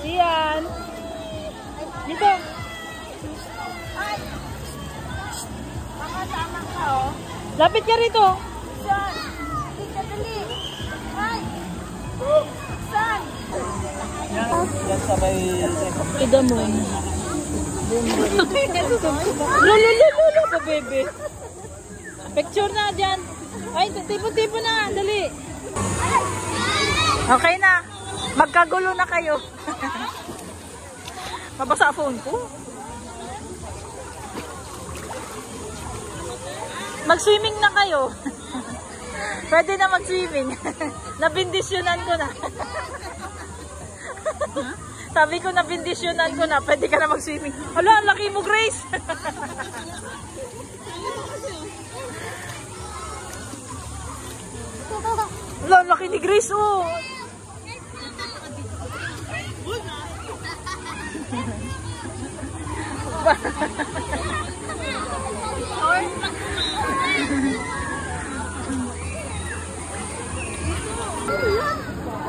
Siyan. Dito. Lapit ka rito. Saan? Dito, dali. Ay! Saan? Yan sa may... Ida mo. Lolo pa, bebe. Picture na dyan. Ay, tipo-tipo na. Dali. Okay na. Magkagulo na kayo. Mabasa phone ko. Mag-swimming na kayo. Pwede na mag-swimming. Nabindisyonan ko na. Sabi ko nabindisyonan ko na. Pwede ka na mag-swimming. Hala, ang laki mo, Grace. Hala, ang laki ni Grace, oh.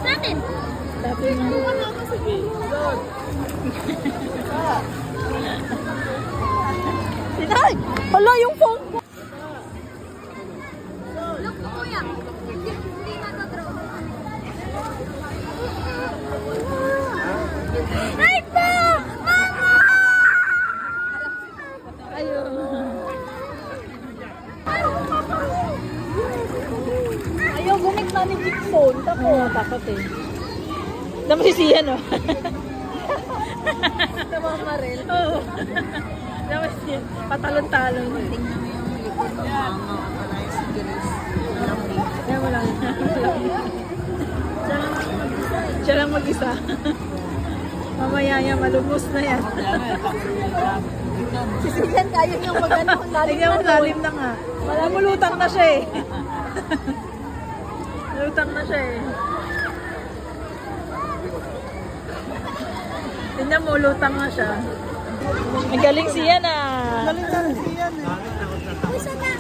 Saan? Sabi mo. Sinay! Hala, yung phone ko. Look, kuya. Hindi natatraw. Ay po! Mama! Ayun. Ayaw, gumit na ni Big Phone. Takot eh. Dami si Sian, oh. Namamaril. Oo. Dami si Sian. Patalon-talon. Tingnan mo yung likod ng mama. Wala yung si Grace. Kaya mo lang. Siya lang mag-isa. Mamaya yan, malubos na yan. Si Sian, kaya niyang mag-ano. Tingnan mo, lalim na nga. Malutang na siya eh. Malutang na siya eh. Tingnan mo, lutang na siya. Magaling siya na. Magaling na siya na. Isa na.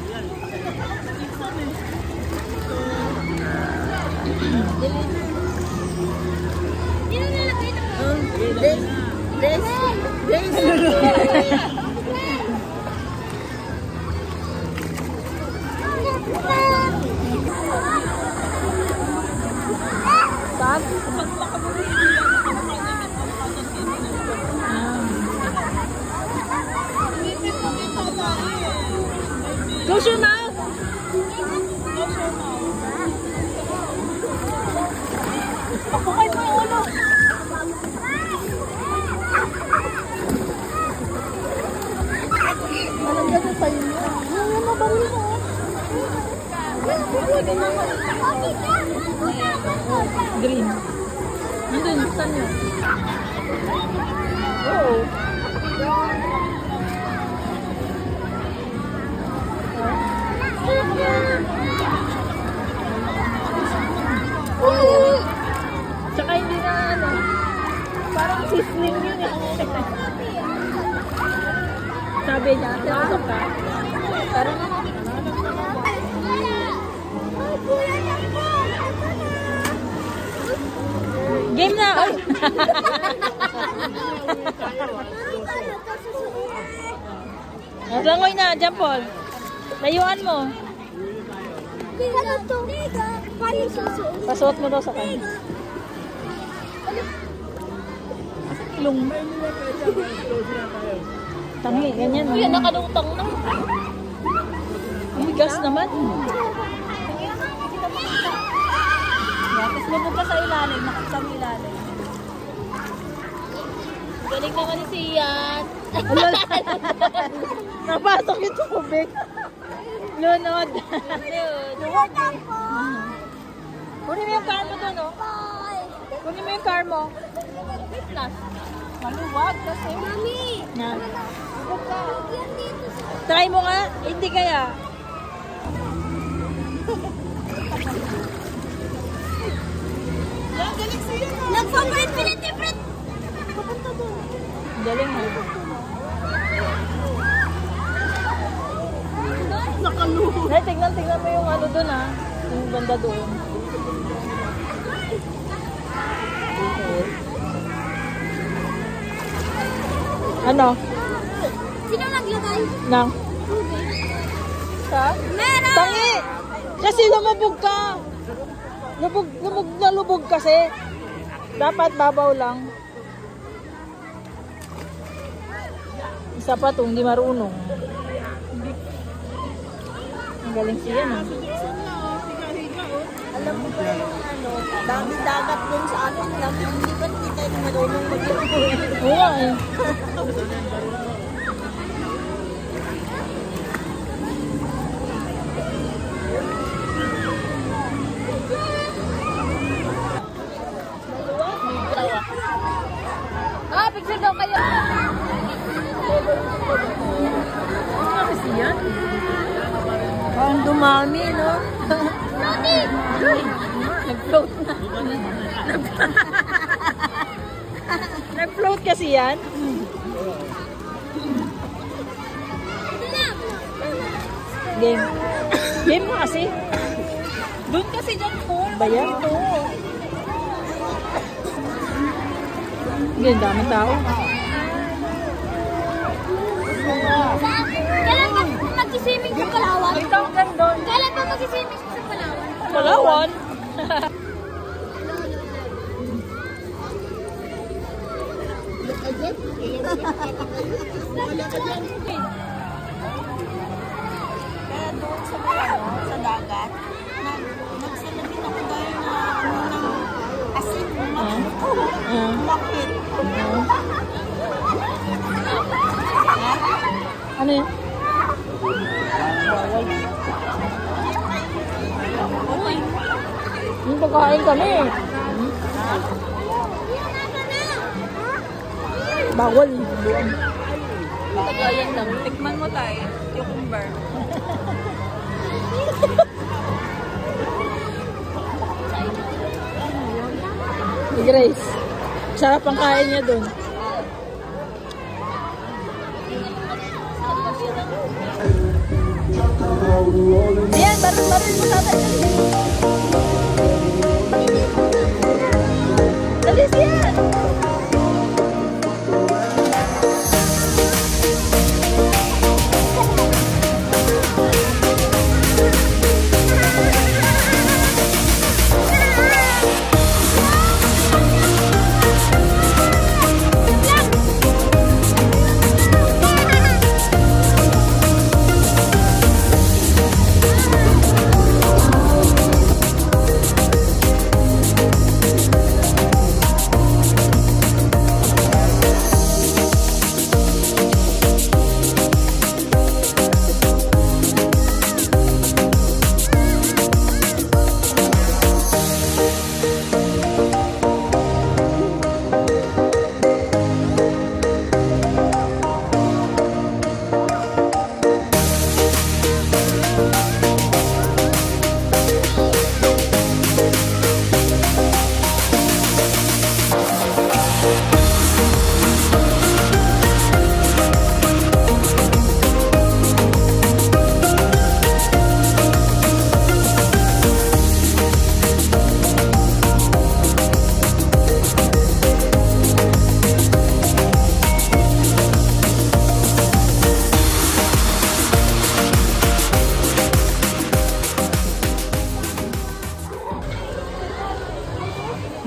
Dito nalagay na po. Saan? Close your mouth! Pakukay mo yung ulo! Alam ka sa tayo niya. Ano mo ba rin mo? Green. Nandun, buksan nyo. Oo. Tsaka hindi na ano, parang sizzling yun eh. Sabi niya, tinasok ka. Parang game na! Ay! Nasangoy na, dyan Paul. Layuan mo. Pasuot mo daw sa kanya. Ilong. Tangi, ganyan. Uy, nakalutang na. Ang bigas naman. Tapos lubog ka sa ilalim, nakasang ilalim. Galing naman ni Sian. Napasok yung tubig. Lunod. Lunod. Kunin mo yung car mo doon, no? Kunin mo yung car mo. Plus. Maluwag kasi. Mami! Na. Huwag yan dito. Try mo nga. Hindi kaya. Nagpapay banda doon. Ano? Sino naglagay? Nang? Sa? Meron! Tangi! Kasi lumubog ka. Nalubog kasi. Dapat babaw lang. Isa pa to, hindi marunong. Ang galing siya na. Alam mo ba yung dami dagat dun sa atin lang. Hindi ba hindi tayo marunong mag-iuwi? Oo nga eh. Picture daw kayo. Ano kasi yan? Parang dumami, no? Nag-float na. Nag-float kasi yan. Game. Game mo kasi. Doon kasi dyan po. Bayan. Ganyan, daming tao. Kailan ka mag-swimming sa Palawan? Ito ang gandun. Kailan ka mag-swimming sa Palawan? Palawan. Kaya doon sa sa dagat, nagsalamin ako dahil na asin. Bakit? Ano yun? Yung pagkain kami. Bawal. Buwan. Pagkayan lang. Tikman mo tayo. Cucumber. Si Grace. Sarap ang kain niya dun. Ayan, baril mo tatay. Dalis yan!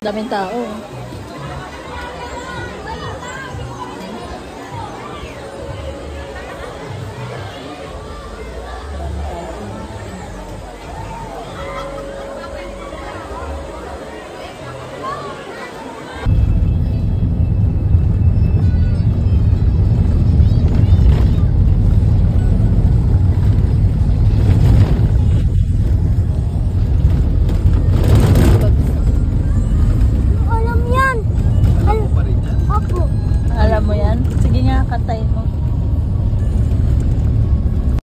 Daming tao.